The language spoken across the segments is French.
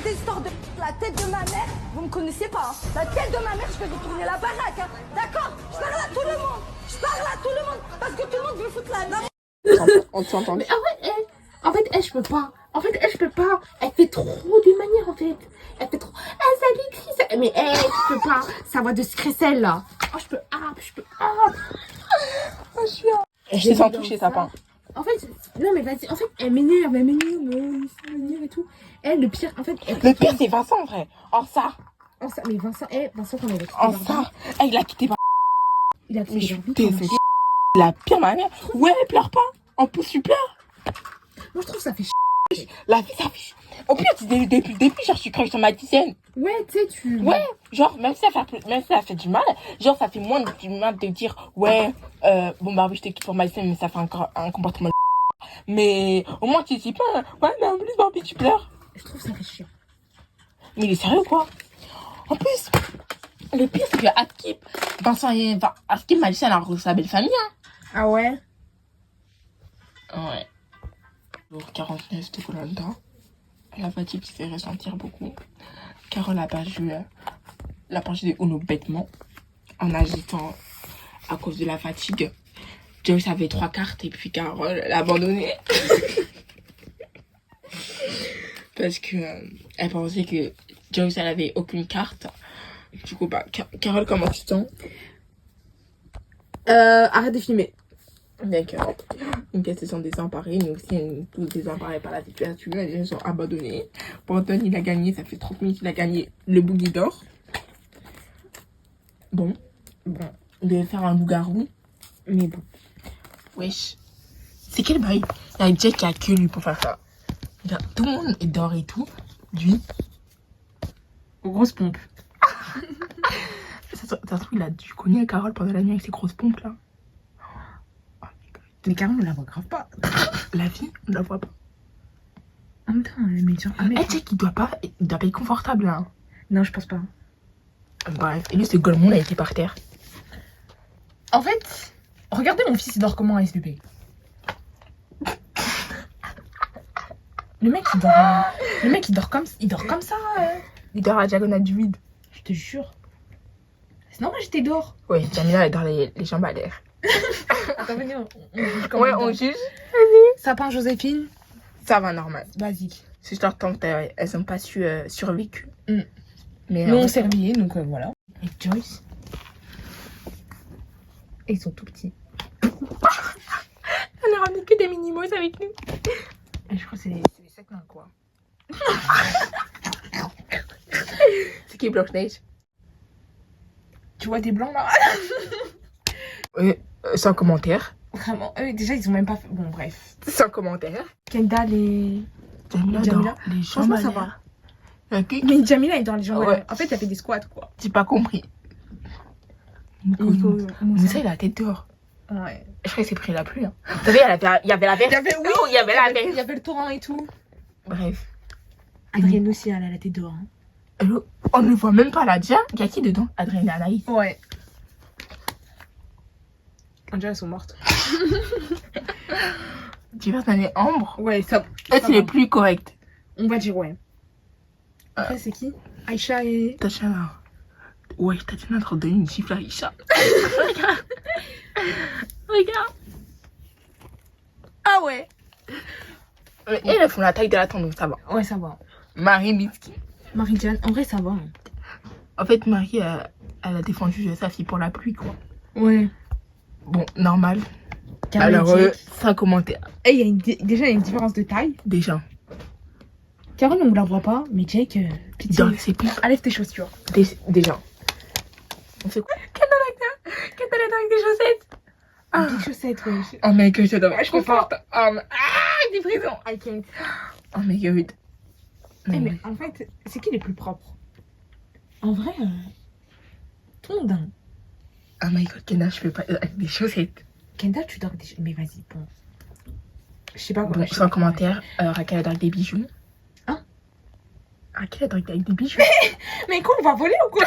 avec des histoires de la tête de ma mère, vous me connaissez pas, hein. La tête de ma mère, je vais retourner la baraque, hein. D'accord? Je parle à tout le monde. Je parle à tout le monde. Parce que tout le monde veut foutre la merde. On t'entend. Mais en fait, elle, je peux pas. En fait, elle, je peux pas. Elle fait trop des manières, en fait. Elle fait trop. Elle, ça décrit ça. Mais elle, je peux pas. Sa voix de Scressel, là. Oh, je peux. Ah, je peux. Ah. Oh, je suis là. Je t'ai sens toucher, ça part. En fait, non, mais vas-y. En fait, elle m'énerve. Elle m'énerve et tout. Elle, le pire, en fait. Le pire, c'est Vincent, en vrai. En ça. Oh, ça, mais Vincent, Vincent, qu'on avait En ça. Il a quitté. Il a Mais je quitté suis désolée. La pire manière. Ouais, pleure pas. En plus, tu pleures. Moi, je trouve ça fait chier. La vie, ça fait chier. Au pire, depuis le début, genre, je suis crush sur ma dizaine. Ouais, tu sais, tu. Ouais, genre, même si ça fait du mal, genre, ça fait moins du mal de dire, ouais, bon, bah oui, je te quitte pour ma dizaine, mais ça fait encore un comportement de mais au moins, tu dis pas, ouais, mais en plus, Barbie, tu pleures. Je trouve ça fait chier. Mais il est sérieux, quoi. En plus, le pire, c'est que Askip, Askip m'a dit ça, elle a reçu sa belle famille, hein. Ah ouais? Ouais. Jour 49 de Koh-Lanta. La fatigue se fait ressentir beaucoup. Carole a perdu la partie de Uno bêtement en agitant à cause de la fatigue. Joyce avait 3 cartes et puis Carole l'a abandonné. Parce que elle pensait que Joyce elle avait aucune carte. Du coup, bah, Carole, comment tu te sens? Arrête de filmer. D'accord. Une pièce se sont désemparées, nous aussi on est tous désemparés par la situation, ils sont abandonnés. Brandon il a gagné, ça fait 30 minutes, il a gagné le boogie d'or. Bon, il devait faire un loup-garou. Mais bon. Wesh. C'est quel bail? Il y a Jack qui a que lui pour faire ça. Tout le monde est dehors et tout. Lui. Grosse pompe. Ça se trouve, il a dû cogner Carole pendant la nuit avec ses grosses pompes là. Mais carrément, on la voit grave pas. La vie, on la voit pas. En même temps, mais genre. Ah, mais... Jack il doit pas être confortable là. Non, je pense pas. Bref, et lui, ce golemon, il a été par terre. En fait, regardez mon fils, il dort comment à SPP. Le mec, il dort comme ça. Il dort à la diagonale du vide. Je te jure. Sinon, moi, j'étais dehors. Oui, Jamila, elle dort les jambes à l'air. Attends, venez, Ouais, on juge. Sapin Joséphine. Ça va, normal. Basique. C'est juste leur temps qu'elles n'ont pas su survécu. Mm. Mais nous, on s'est réveillés, donc voilà. Et Joyce. Et ils sont tout petits. on a ramené que des minimos avec nous. Et je crois que c'est les 7 nains, quoi. C'est qui Blanche-Neige? Tu vois des blancs, là? Sans commentaire. Vraiment, eux, déjà, ils ont même pas fait... Bon, bref. Sans commentaire. Kendall et... Jamila. Les jambes Franchement, à ça l'air. va. Ok. Mais Jamila est dans les jambes. Ouais. En fait, elle fait des squats, quoi. J'ai pas compris. Moussa, il a la tête dehors. Ouais. Je crois qu'il s'est pris la pluie. Hein. Vous savez, il y avait la verre. Il y avait le torrent et tout. Bref. Adrienne aussi, elle a la tête dehors. Hein. On ne voit même pas la dia. Il y a qui dedans? Adrien et Anaïs. Ouais. On dirait elles sont mortes. Tu vas t'aller Ambre. Ouais, ça. C'est les plus corrects. On va dire ouais. Après, c'est qui? Aïcha et. Tatiana. Ouais, Tatiana est en train de donner une gifle à Aïcha. Regarde. Regarde. Ah ouais. Et elles font la taille de la tente, donc ça va. Ouais, ça va. Marie Mitski. Marie-Jeanne, en vrai, ça va. Hein. En fait, Marie, elle a défendu sa fille pour la pluie, quoi. Ouais. Bon, normal. Carole alors, Jake. sans commentaire. Et il y a déjà, il y a une différence de taille. Déjà. Carole, on ne la voit pas, mais Jake, pitié. Dans ses pieds. Enlève tes chaussures. Déjà. On fait quoi? Qu'elle est avec des chaussettes. Ah. Des chaussettes, ouais. Oh my god, j'adore. Je peux pas. Des prisons. I can't. Oh my god. Mais en fait, c'est qui les plus propres? En vrai, tout le monde. Hein. Oh my god, Kendall, je peux pas. Avec des chaussettes. Kendall, tu dors avec des... Mais vas-y, bon. Je sais pas quoi. Bon, sans commentaire, Raquel a avec des bijoux. Hein? Raquel a avec des bijoux. Mais quoi, on va voler ou quoi?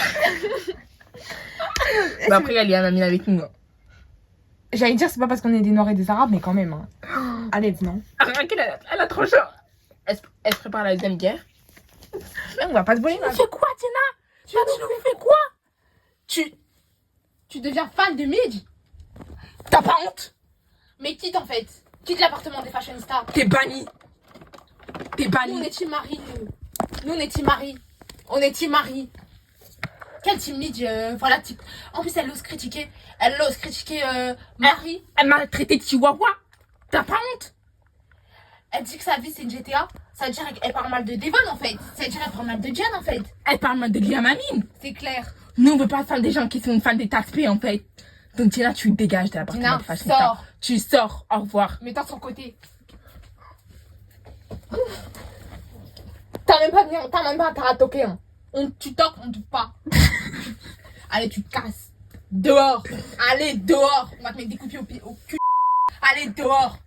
Bah après, elle est à mamie avec nous. Hein. J'allais dire, c'est pas parce qu'on est des Noirs et des Arabes, mais quand même. Hein. Allez, non? Raquel, elle a trop chaud. Elle se prépare à la deuxième guerre. On va pas te voler. Tu nous fais quoi, Tina? Tu nous fais quoi? Tu deviens fan de Midge? T'as pas honte? Mais quitte en fait. Quitte l'appartement des fashion stars. T'es banni. T'es Nous, banni. on est team Marie, nous. Nous, on est team Marie. On est team Marie. Quel team Midge, voilà, type. En plus, elle ose critiquer. Elle ose critiquer Marie. Elle m'a traité de chihuahua. T'as pas honte? Elle dit que sa vie, c'est une GTA. Ça veut dire qu'elle parle mal de Devon, en fait. Ça veut dire qu'elle parle mal de Jen, en fait. Elle parle mal de Liamamine. C'est clair. Nous, on veut pas faire des gens qui sont fans des taxpayers, en fait. Donc, Tina, tu dégages de l'appartement Tina, de fashion sors. star. Tu sors. Au revoir. Mets-toi de son côté. T'as même pas intérêt à toquer, hein. Tu toques, on ne touche pas. Allez, tu te casses. Dehors. Allez, dehors. On va te mettre des coups de pied au cul. Allez, dehors.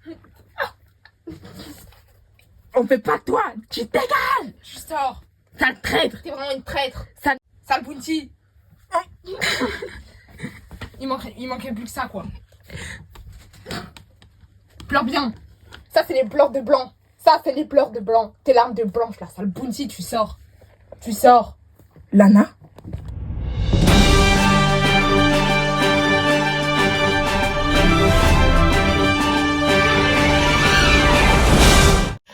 On fait pas toi. Tu dégages. Tu sors. Sale traître. T'es vraiment une traître. Sale... Sale bounty. Il manquait plus que ça, quoi. Pleure bien. Ça, c'est les pleurs de blanc. Ça, c'est les pleurs de blanc. Tes larmes de blanche, là. Sale bounty, tu sors. Tu sors. Lana.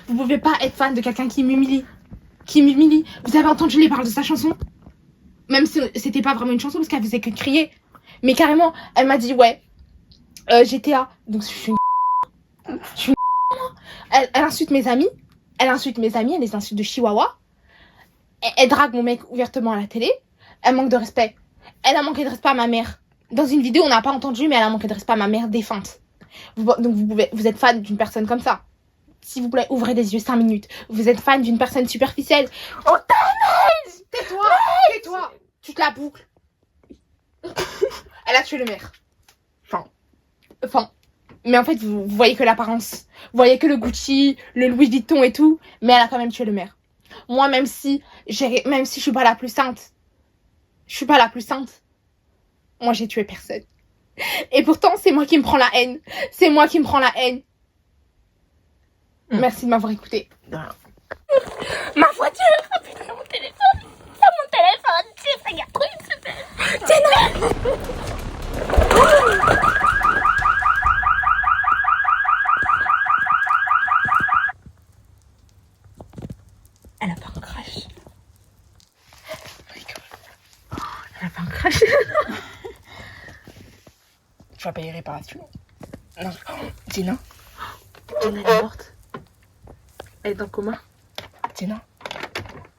Vous pouvez pas être fan de quelqu'un qui m'humilie. Qui m'humilie. Vous avez entendu les paroles de sa chanson? Même si c'était pas vraiment une chanson parce qu'elle faisait que crier. Mais carrément, elle m'a dit ouais. GTA. Donc je suis une... Je suis une... Elle insulte mes amis. Elle insulte mes amis. Elle les insulte de chihuahua. Elle drague mon mec ouvertement à la télé. Elle manque de respect. Elle a manqué de respect à ma mère. Dans une vidéo, on n'a pas entendu, mais elle a manqué de respect à ma mère défunte. Donc vous êtes fan d'une personne comme ça. S'il vous plaît, ouvrez les yeux 5 minutes. Vous êtes fan d'une personne superficielle. Oh, tais-toi. Tais-toi. Tu te la boucles. Elle a tué le maire. Enfin. Mais en fait, vous voyez que l'apparence. Vous voyez que le Gucci, le Louis Vuitton et tout. Mais elle a quand même tué le maire. Moi, même si je suis pas la plus sainte. Je suis pas la plus sainte. Moi, j'ai tué personne. Et pourtant, c'est moi qui me prends la haine. C'est moi qui me prends la haine. Merci de m'avoir écouté. Ma voiture. Oh putain, mon téléphone. C'est mon téléphone. Tu regarde trop une super. Tina. Elle a pas un crash. Elle a pas un crash. Tu vas payer réparation. Non. Tina. Elle est morte. Elle est dans le coma. Tina.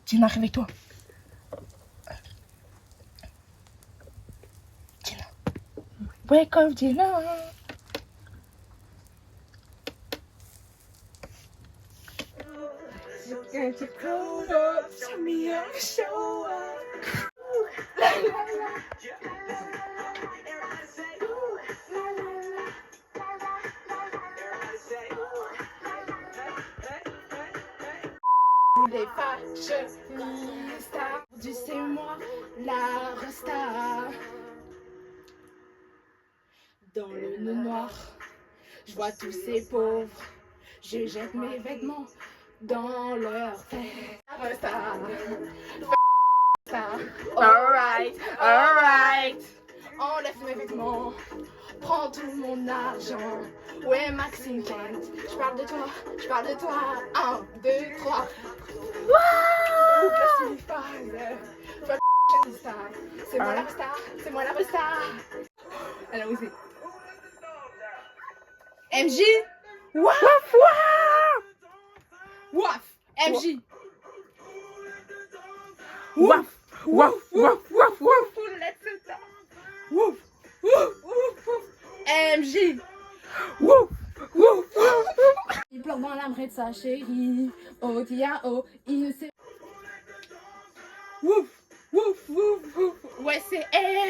Tina, réveille-toi. Tina. Wake up, Tina. Get you close up, show me how to show up. Les fashionistas, du c'est moi, la resta. Dans le nœud noir, je vois tous ces pauvres. Je jette mes vêtements dans leur tête. La resta. Alright, alright. Enlève mes vêtements, prends tout mon argent. Ouais, Maxime Kent, je parle de toi, je parle de toi. 1, 2, 3. Wouh! C'est moi la star, c'est moi la star. Elle a osé. MJ. Waf waf. Waf. MJ. Waf, waf, waf, waf, waf. Wouf, wouf, wouf, wouf. MJ. Wouf, wouf, wouf. Il pleure dans l'âme de sa chérie. Oh, tia, oh, il ne sait. Wouf, wouf, wouf, wouf. Ouais, c'est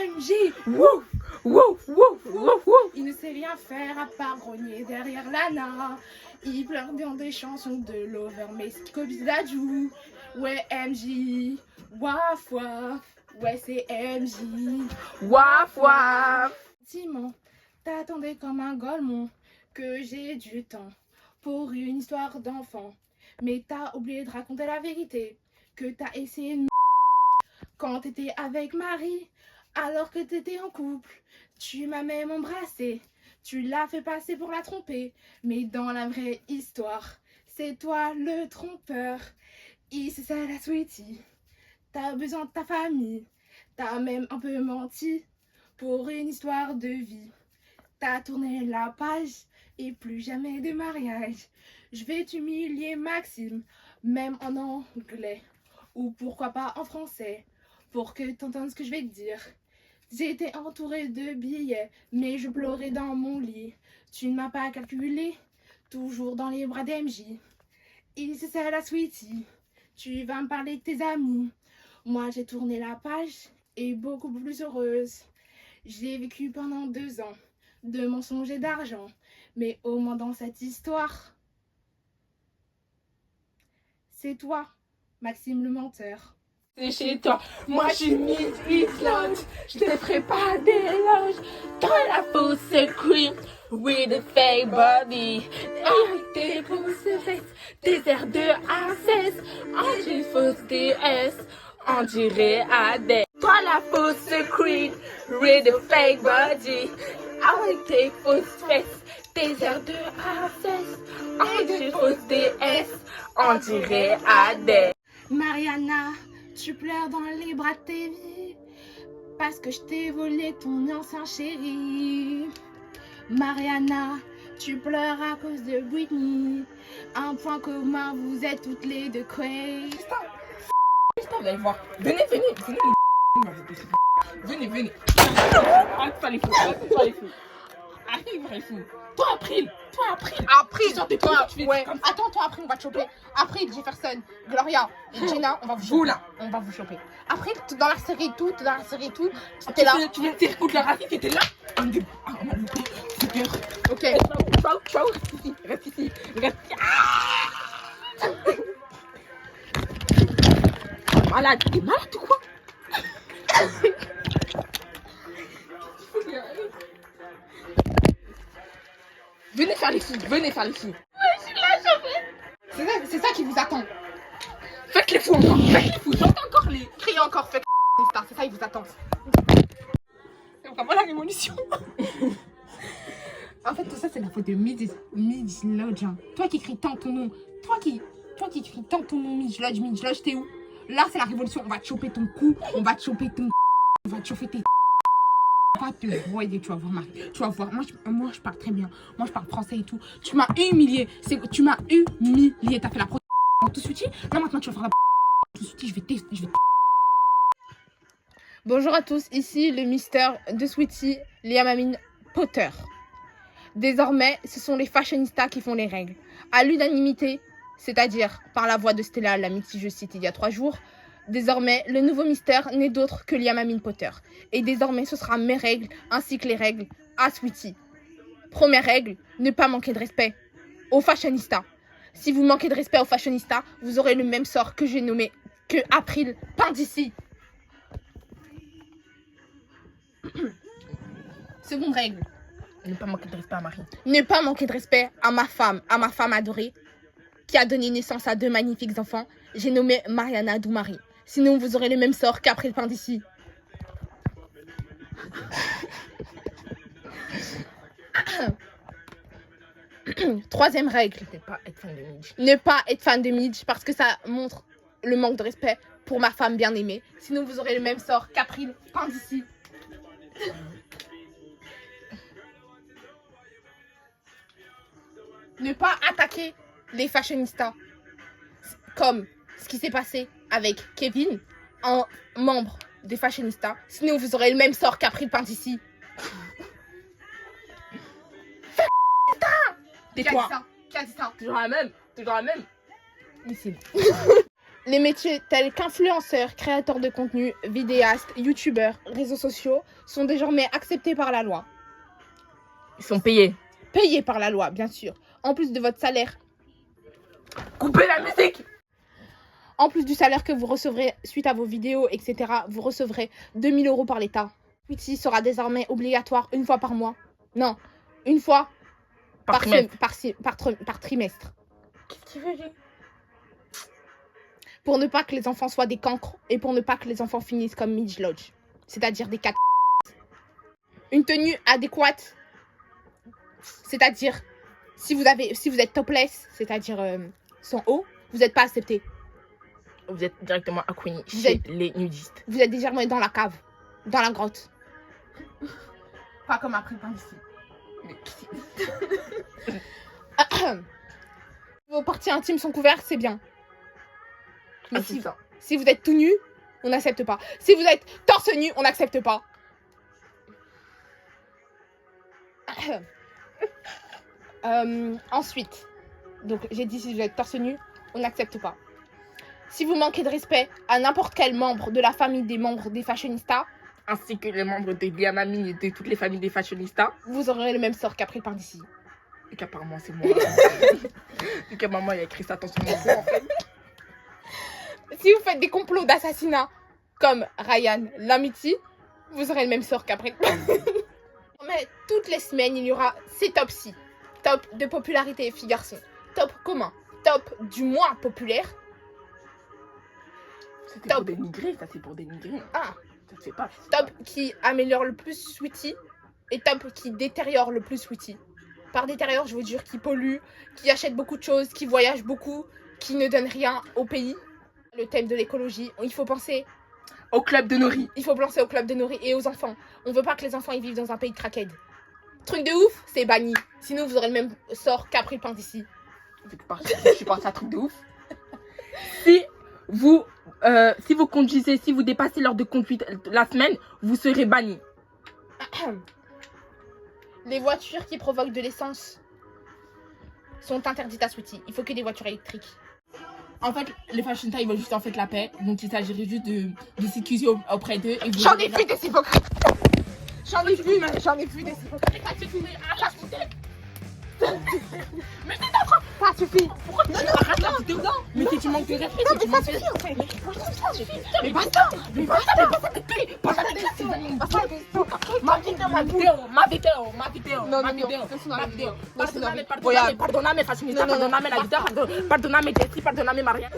MJ. Wouf, wouf, wouf, wouf, wouf. Il ne sait rien faire à part grogner derrière Lana. Il pleure dans des chansons de Lover, mais Scooby la joue. Ouais, MJ. Waf, waf. Ouais, c'est MJ. Waf, waf. Simon, t'attendais comme un golemon que j'ai du temps pour une histoire d'enfant. Mais t'as oublié de raconter la vérité. que t'as essayé de quand t'étais avec Marie, alors que t'étais en couple. Tu m'as même embrassé, tu l'as fait passer pour la tromper. Mais dans la vraie histoire, c'est toi le trompeur. Ici c'est la sweetie, t'as besoin de ta famille. T'as même un peu menti pour une histoire de vie. T'as tourné la page et plus jamais de mariage. Je vais t'humilier Maxime, même en anglais. Ou pourquoi pas en français, pour que t'entendes ce que je vais te dire. J'étais entourée de billets, mais je pleurais dans mon lit. Tu ne m'as pas calculé, toujours dans les bras d'MJ. Ici c'est la sweetie, tu vas me parler de tes amis. Moi j'ai tourné la page et beaucoup plus heureuse. J'ai vécu pendant 2 ans de mensonges et d'argent, mais au moins dans cette histoire, c'est toi, Maxime le menteur. C'est chez toi, moi je suis Miss Islande. Je te ferai pas d'éloge. Toi la fausse queen, with a fake body. Avec tes fausses fesses, des airs de access. On dit fausse DS, on dirait Adèle. Toi la fausse queen, with a fake body. Avec tes fausses fesses, des airs de access. On dit fausse DS, on dirait Adèle. Mariana, tu pleures dans les bras de tes vies parce que je t'ai volé ton ancien chéri. Mariana, tu pleures à cause de Britney. Un point commun, vous êtes toutes les deux crazy. Vous allez voir. Venez. Venez. Arrête pas les fous. Arrive les fous. Toi April. April, toi, ouais. Attends, toi, après, on va te choper. April, Jefferson, Gloria et Jenna, on va vous choper. Vous là. On va vous choper. Après, dans la série et tout, t'es là. Tu viens de tirer contre la racine qui était là. On a loupé. Super. Ok. Ciao. Reste ici. T'es malade ou quoi? Venez faire les fous. Ouais, je suis là, c'est ça qui vous attend. Faites les fous encore. J'entends encore les... Criez encore, faites star, c'est ça, il vous attend. C'est vraiment la révolution. En fait, tout ça, c'est la faute de Midge. Toi qui cries tant ton nom. Toi qui cries tant ton nom, Midge Lodge, t'es où? Là, c'est la révolution. On va te choper ton cou, on va te choper tes... On va te broyer, tu vas voir, Marie. Tu vas voir. Moi, je parle très bien. Moi, je parle français et tout. Tu m'as humilié. T'as fait la tout de suite. Là, maintenant, tu vas faire la tout de suite. Je vais Bonjour à tous. Ici, le Mister de Sweetie, Liam Amine Potter. Désormais, ce sont les fashionistas qui font les règles. À l'unanimité, c'est-à-dire par la voix de Stella, l'amie que je cite il y a 3 jours, désormais, le nouveau mystère n'est d'autre que Liam Amine Potter. Et désormais, ce sera mes règles ainsi que les règles à Sweetie. Première règle, ne pas manquer de respect aux fashionistas. Si vous manquez de respect aux fashionistas, vous aurez le même sort que j'ai nommé que April Pindici. Seconde règle. Ne pas manquer de respect à Marie. Ne pas manquer de respect à ma femme adorée, qui a donné naissance à 2 magnifiques enfants. J'ai nommé Mariana Doumari. Sinon, vous aurez le même sort qu'April Pindici. Troisième règle. Ne pas être fan de Midge parce que ça montre le manque de respect pour ma femme bien aimée. Sinon, vous aurez le même sort qu'April Pindici. Ne pas attaquer les fashionistas, comme ce qui s'est passé avec Kevin, un membre des fashionistas. Sinon, vous aurez le même sort qu'April Pindici. Tais-toi. Qui a dit ça? Toujours la même. Ici. Les métiers tels qu'influenceurs, créateurs de contenu, vidéastes, youtubeurs, réseaux sociaux sont désormais acceptés par la loi. Ils sont payés. Payés par la loi, bien sûr. En plus de votre salaire. Coupez la musique. En plus du salaire que vous recevrez suite à vos vidéos, etc., vous recevrez 2000 € par l'État. Sweetie sera désormais obligatoire 1 fois par mois. Non, 1 fois par trimestre. Qu'est-ce que tu veux dire? pour ne pas que les enfants soient des cancres et pour ne pas que les enfants finissent comme Midge Lodge, c'est-à-dire des 4. Une tenue adéquate, c'est-à-dire si vous êtes topless, c'est-à-dire sans haut, vous n'êtes pas accepté. Vous êtes directement à Queenie, Vous chez êtes- les nudistes. Vous êtes déjà dans la cave, dans la grotte. Pas comme après le ici. Vos parties intimes sont couvertes, c'est bien. Mais Ah, c'est ça. si vous êtes tout nu, on n'accepte pas. Si vous êtes torse nu, on n'accepte pas. Ensuite, donc j'ai dit si vous êtes torse nu, on n'accepte pas. Si vous manquez de respect à n'importe quel membre de la famille des membres des fashionistas, Ainsi que les membres de Liamami et de toutes les familles des fashionistas. vous aurez le même sort qu'après le par d'ici. Et qu'apparemment c'est moi. Et que maman il a écrit ça dans son enfant en fait. Si vous faites des complots d'assassinat comme Ryan Lamiti, vous aurez le même sort qu'après. Mais toutes les semaines, il y aura ces top-ci. Top de popularité filles-garçons. Top commun. Top du moins populaire. C'était Top. pour dénigrer, ça c'est pour dénigrer. Ah, Ça se fait pas. top qui améliore le plus Sweetie. Et top qui détériore le plus Sweetie. Par détériore, je veux dire qui pollue, qui achète beaucoup de choses, qui voyage beaucoup, qui ne donne rien au pays. Le thème de l'écologie, il faut penser Au club de Nori. Il faut penser au club de Nori et aux enfants. On veut pas que les enfants ils vivent dans un pays de crackhead. Truc de ouf, c'est banni. Sinon, vous aurez le même sort qu'après le pain d'ici. Je suis partie à un truc de ouf. Si vous conduisez, si vous dépassez l'heure de conduite la semaine, vous serez banni. Les voitures qui provoquent de l'essence sont interdites à Sweetie. Il faut que des voitures électriques. En fait, les fashionistas ils veulent juste en fait la paix. Donc il s'agirait juste de s'excuser auprès d'eux. Et vous J'en ai vu des hypocrites. J'en ai vu des hypocrites. Mais c'est ta frappe. Ça suffit. Pourquoi tu arrêtes la vidéo là? Mais si tu manques de respect, si tu manques de respect. Mais basta. Mais basta. Ma vidéo. Pardonname fashionista, pardonname la vidéo, pardonname Jessie, pardonname Maria.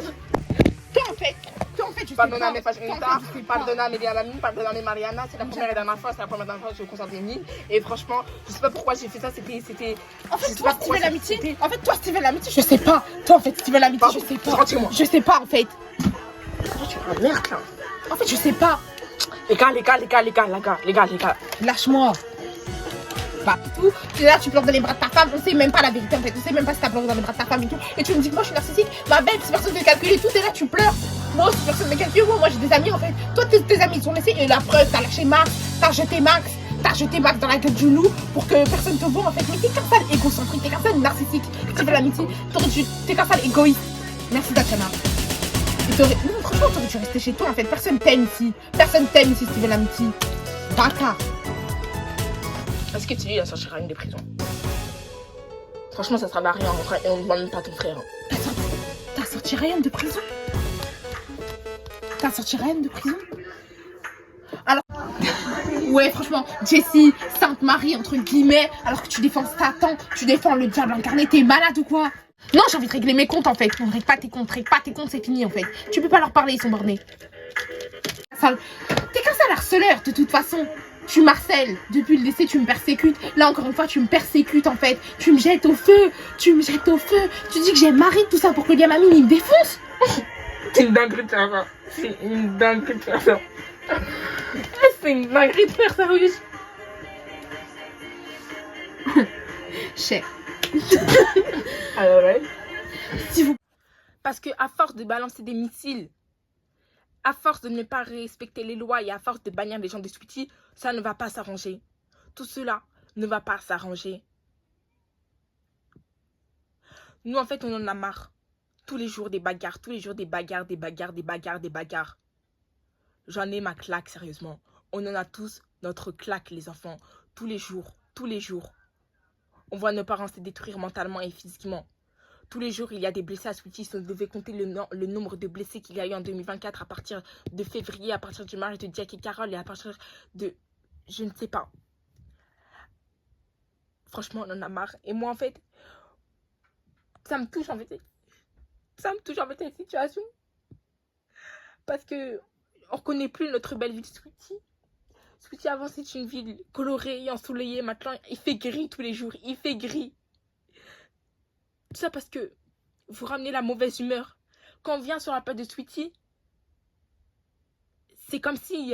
Toi en fait, je sais pas. Pardonname fashionista, pardonname Liamami, pardonname Mariana. C'est la première et dernière fois, que je constate une. Et franchement, je sais pas pourquoi j'ai fait ça, c'était. En fait, toi, Steven l'amitié. En fait, toi, Steven l'amitié, je sais pas. Toi, en fait, Steven l'amitié, je sais pas. Retiens-moi. Je sais pas, en fait. Tu es la merde là. En fait, je sais pas. Les gars. Lâche-moi. Bah, tout. Là, tu pleures dans les bras de ta femme. On sait même pas la vérité, en fait. On sait même pas si t'as pleuré dans les bras de ta femme et tout. Et tu me dis que moi, je suis narcissique. Ma belle, si personne ne calcule et tout. Et là, tu pleures. Moi aussi, personne ne calcule. Moi, j'ai des amis, en fait. Toi, tes amis, ils sont laissés. Et la preuve, t'as lâché Max. T'as jeté Max dans la gueule du loup pour que personne te voit, en fait. Mais t'es qu'un sale égocentrique. T'es qu'un sale narcissique. Tu fais l'amitié. T'es qu'un sale égoïste. Merci, Tatiana. Non, franchement, t'aurais dû rester chez toi, en fait. Personne t'aime ici. Personne t'aime ici, si tu veux l'amitié. Bâtard. Est-ce que tu dis, il sortira une des prisons? Franchement, ça sera à rien. On ne demande même pas ton frère. T'as sorti Ryan de prison? T'as sorti Ryan de prison? Alors, ouais, franchement, Jessie, Sainte Marie, entre guillemets, alors que tu défends Satan, tu défends le diable incarné, t'es malade ou quoi? Non, j'ai envie de régler mes comptes en fait. On règle pas tes comptes, c'est fini en fait. Tu peux pas leur parler, ils sont bornés. T'es qu'un sale harceleur de toute façon. Tu m'harcèles. Depuis le décès, tu me persécutes. Là, encore une fois, tu me persécutes en fait. Tu me jettes au feu. Tu dis que j'ai marre tout ça pour que Liamami il me défonce. C'est une dinguerie de faire ça. C'est une dinguerie de faire ça. Oui. Cher. Alors, ouais. Si vous... Parce que à force de balancer des missiles, à force de ne pas respecter les lois et à force de bannir les gens de Sweetie, ça ne va pas s'arranger. Tout cela ne va pas s'arranger. Nous, en fait, on en a marre. Tous les jours des bagarres, des bagarres. J'en ai ma claque, sérieusement. On en a tous notre claque, les enfants. Tous les jours. On voit nos parents se détruire mentalement et physiquement. Tous les jours, il y a des blessés à Sweetie. Si on devait compter le nombre de blessés qu'il y a eu en 2024 à partir de février, à partir du mariage de Jack et Carole et à partir de... Je ne sais pas. Franchement, on en a marre. Et moi, en fait, ça me touche, en fait. Ça me touche, en fait, cette situation. Parce que on reconnaît plus notre belle ville Sweetie. Sweetie, avant, c'est une ville colorée et ensoleillée. Maintenant, il fait gris tous les jours. Il fait gris. Tout ça parce que vous ramenez la mauvaise humeur. Quand on vient sur la plage de Sweetie, c'est comme si...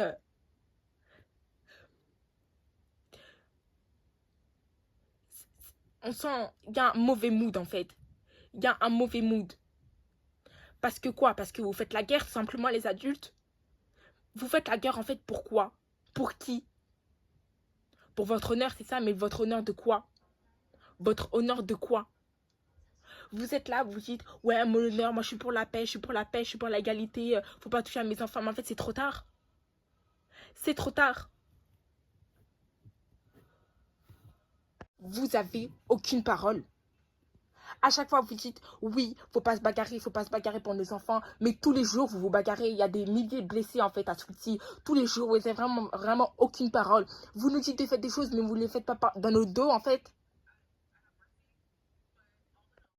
on sent... Il y a un mauvais mood, en fait. Il y a un mauvais mood. Parce que quoi? Parce que vous faites la guerre, tout simplement, les adultes. Vous faites la guerre, en fait, pourquoi? Pour qui? Pour votre honneur, c'est ça, mais votre honneur de quoi? Votre honneur de quoi? Vous êtes là, vous dites, ouais, mon honneur, moi je suis pour la paix, je suis pour la paix, je suis pour l'égalité, faut pas toucher à mes enfants. Mais en fait, c'est trop tard. C'est trop tard. Vous avez aucune parole. À chaque fois, vous dites, oui, faut pas se bagarrer pour nos enfants. Mais tous les jours, vous vous bagarrez. Il y a des milliers de blessés, en fait, à Sweetie. Tous les jours, vous n'avez vraiment aucune parole. Vous nous dites de faire des choses, mais vous ne les faites pas dans nos dos, en fait.